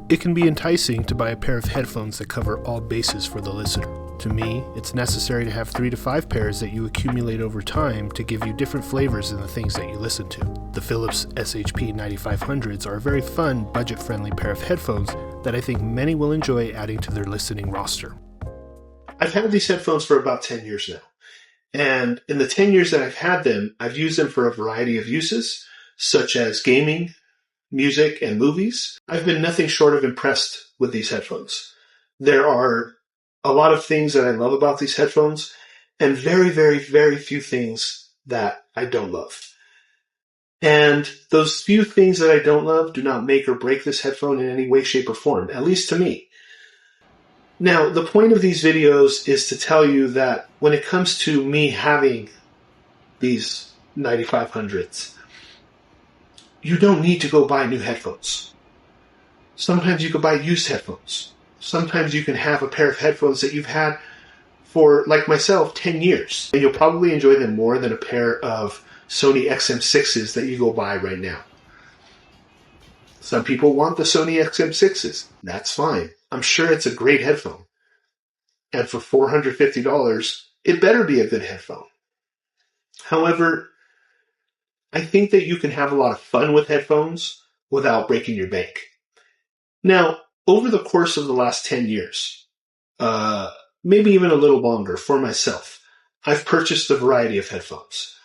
It can be enticing to buy a pair of headphones that cover all bases for the listener. To me, it's necessary to have 3 to 5 pairs that you accumulate over time to give you different flavors in the things that you listen to. The Philips SHP9500s are a very fun, budget-friendly pair of headphones that I think many will enjoy adding to their listening roster. I've had these headphones for about 10 years now. And in the 10 years that I've had them, I've used them for a variety of uses, such as gaming, music, and movies. I've been nothing short of impressed with these headphones. There are a lot of things that I love about these headphones, and very, very, very few things that I don't love. And those few things that I don't love do not make or break this headphone in any way, shape, or form, at least to me. Now, the point of these videos is to tell you that when it comes to me having these 9500s, you don't need to go buy new headphones. Sometimes you can buy used headphones. Sometimes you can have a pair of headphones that you've had for, like myself, 10 years. And you'll probably enjoy them more than a pair of Sony XM6s that you go buy right now. Some people want the Sony XM6s. That's fine. I'm sure it's a great headphone. And for $450, it better be a good headphone. However, I think that you can have a lot of fun with headphones without breaking your bank. Now, over the course of the last 10 years, maybe even a little longer for myself, I've purchased a variety of headphones.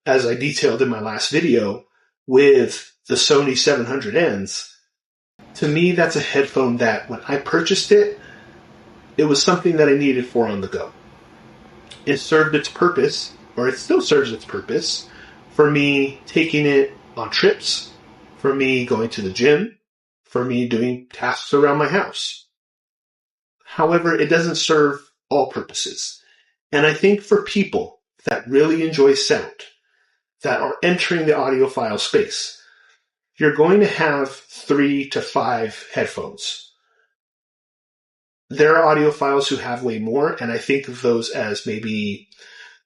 As I detailed in my last video with the Sony 700Ns, to me, that's a headphone that when I purchased it, it was something that I needed for on the go. It served its purpose, or it still serves its purpose, for me taking it on trips, for me going to the gym, for me doing tasks around my house. However, it doesn't serve all purposes. And I think for people that really enjoy sound, that are entering the audiophile space, you're going to have 3 to 5 headphones. There are audiophiles who have way more, and I think of those as maybe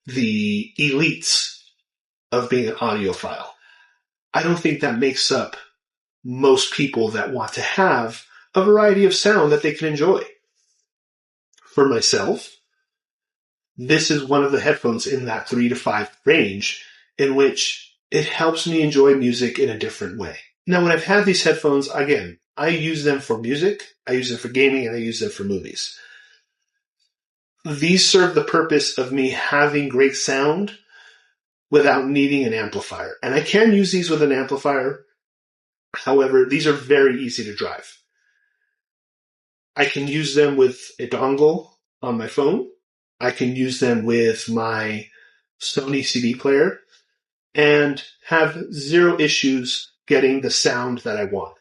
the elites of being an audiophile. I don't think that makes up most people that want to have a variety of sound that they can enjoy. For myself, this is one of the headphones in that 3 to 5 range in which it helps me enjoy music in a different way. Now, when I've had these headphones, again, I use them for music, I use them for gaming, and I use them for movies. These serve the purpose of me having great sound without needing an amplifier. And I can use these with an amplifier. However, these are very easy to drive. I can use them with a dongle on my phone. I can use them with my Sony CD player and have zero issues getting the sound that I want.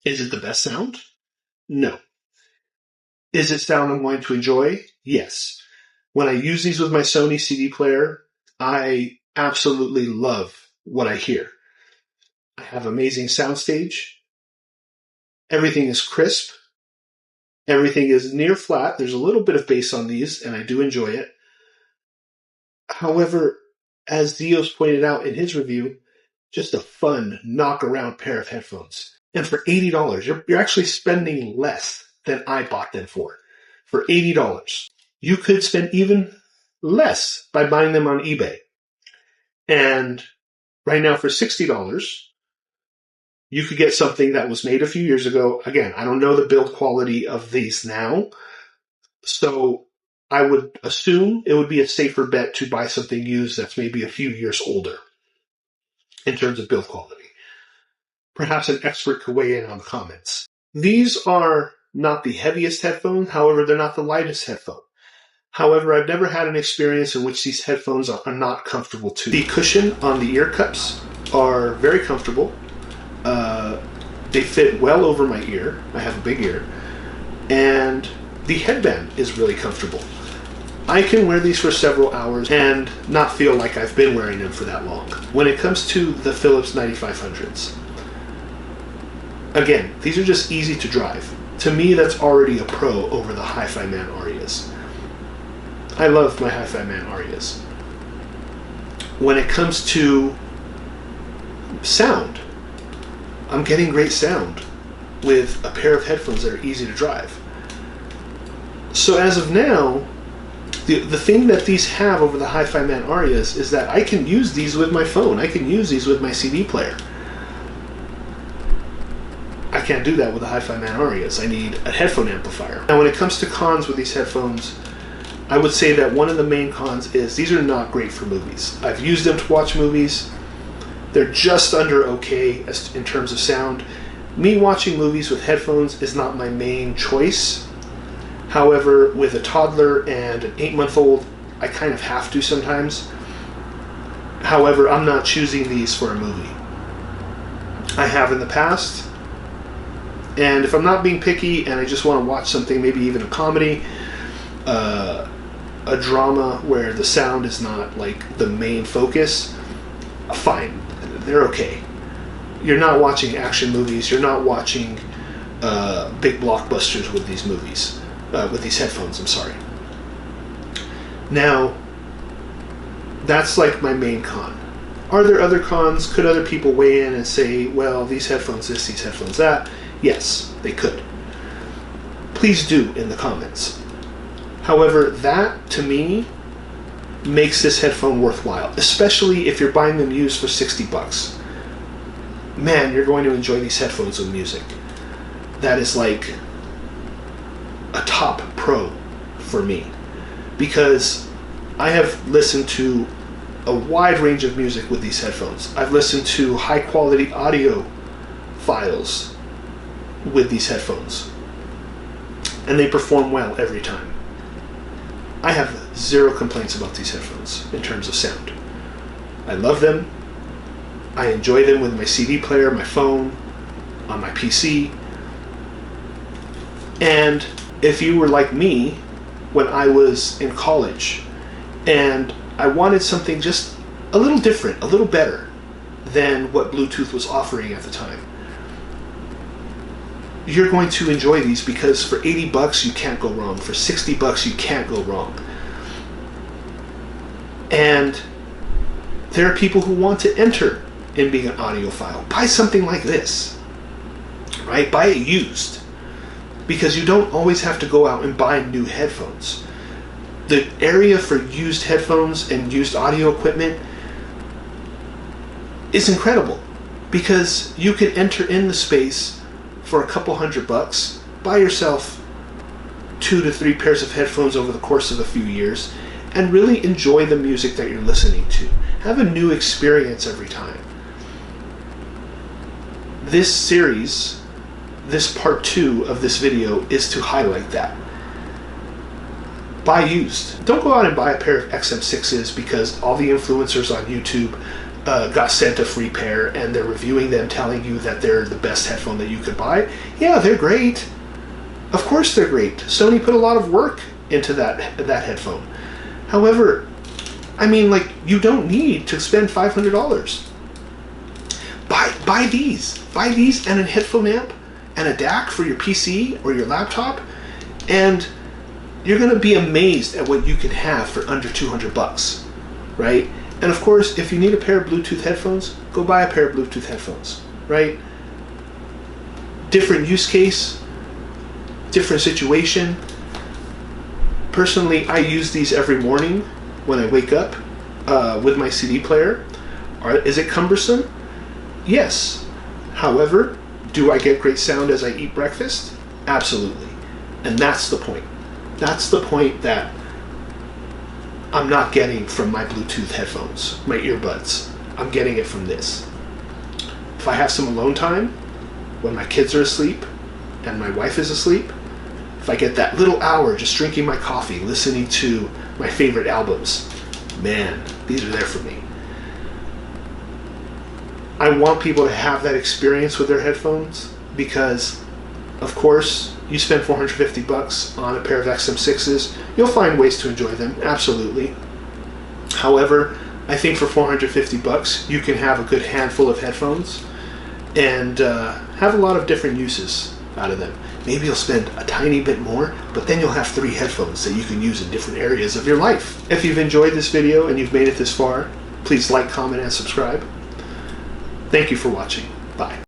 Is it the best sound? No. Is it sound I'm going to enjoy? Yes. When I use these with my Sony CD player, I absolutely love what I hear. I have amazing soundstage. Everything is crisp. Everything is near flat. There's a little bit of bass on these, and I do enjoy it. However, as Dios pointed out in his review, just a fun, knock-around pair of headphones. And for $80, you're actually spending less than I bought them for. For $80. You could spend even less by buying them on eBay. And right now for $60, you could get something that was made a few years ago. Again, I don't know the build quality of these now, so I would assume it would be a safer bet to buy something used that's maybe a few years older in terms of build quality. Perhaps an expert could weigh in on the comments. These are not the heaviest headphone, however, they're not the lightest headphone. However, I've never had an experience in which these headphones are not comfortable too. The cushion on the ear cups are very comfortable. They fit well over my ear. I have a big ear. And the headband is really comfortable. I can wear these for several hours and not feel like I've been wearing them for that long. When it comes to the Philips 9500s, again, these are just easy to drive. To me, that's already a pro over the Hi-Fi Man Arias. I love my Hi-Fi Man Arias. When it comes to sound, I'm getting great sound. with a pair of headphones that are easy to drive. So as of now, the thing that these have over the Hi-Fi Man Arias is that I can use these with my phone. I can use these with my CD player. I can't do that with the Hi-Fi Man Arias. I need a headphone amplifier. Now when it comes to cons with these headphones, I would say that one of the main cons is these are not great for movies. I've used them to watch movies. They're just under okay in terms of sound. Me watching movies with headphones is not my main choice. However, with a toddler and an 8-month-old, I kind of have to sometimes. However, I'm not choosing these for a movie. I have in the past. And if I'm not being picky and I just want to watch something, maybe even a comedy, a drama where the sound is not like the main focus, fine. They're okay. You're not watching action movies. You're not watching big blockbusters with these movies. With these headphones, I'm sorry. Now, that's like my main con. Are there other cons? Could other people weigh in and say, well, these headphones this, these headphones that? Yes, they could. Please do in the comments. However, that, to me, makes this headphone worthwhile, especially if you're buying them used for $60. Man, you're going to enjoy these headphones with music. That is like a top pro for me, because I have listened to a wide range of music with these headphones. I've listened to high quality audio files with these headphones, and they perform well every time. I have zero complaints about these headphones in terms of sound. I love them. I enjoy them with my CD player, my phone, on my PC. And if you were like me when I was in college and I wanted something just a little different, a little better than what Bluetooth was offering at the time, you're going to enjoy these, because for $80 you can't go wrong. For $60 you can't go wrong. And there are people who want to enter in being an audiophile. Buy something like this, right? Buy it used, because you don't always have to go out and buy new headphones. The area for used headphones and used audio equipment is incredible, because you can enter in the space for a couple $100, buy yourself 2 to 3 pairs of headphones over the course of a few years, and really enjoy the music that you're listening to. Have a new experience every time. This series, this part 2 of this video, is to highlight that. Buy used. Don't go out and buy a pair of XM6s because all the influencers on YouTube got sent a free pair and they're reviewing them, telling you that they're the best headphone that you could buy. Yeah, they're great. Of course they're great. Sony put a lot of work into that headphone. However, I mean, like, you don't need to spend $500. Buy these. Buy these and a headphone amp and a DAC for your PC or your laptop, and you're going to be amazed at what you can have for under $200, right? And of course, if you need a pair of Bluetooth headphones, go buy a pair of Bluetooth headphones, right? Different use case, different situation. Personally, I use these every morning when I wake up with my CD player. Is it cumbersome? Yes. However, do I get great sound as I eat breakfast? Absolutely. And that's the point. That's the point that I'm not getting from my Bluetooth headphones, my earbuds. I'm getting it from this. If I have some alone time, when my kids are asleep and my wife is asleep, if I get that little hour just drinking my coffee, listening to my favorite albums, man, these are there for me. I want people to have that experience with their headphones because, of course, you spend $450 on a pair of XM6s, you'll find ways to enjoy them, absolutely. However, I think for $450 you can have a good handful of headphones and have a lot of different uses out of them. Maybe you'll spend a tiny bit more, but then you'll have 3 headphones that you can use in different areas of your life. If you've enjoyed this video and you've made it this far, please like, comment, and subscribe. Thank you for watching. Bye.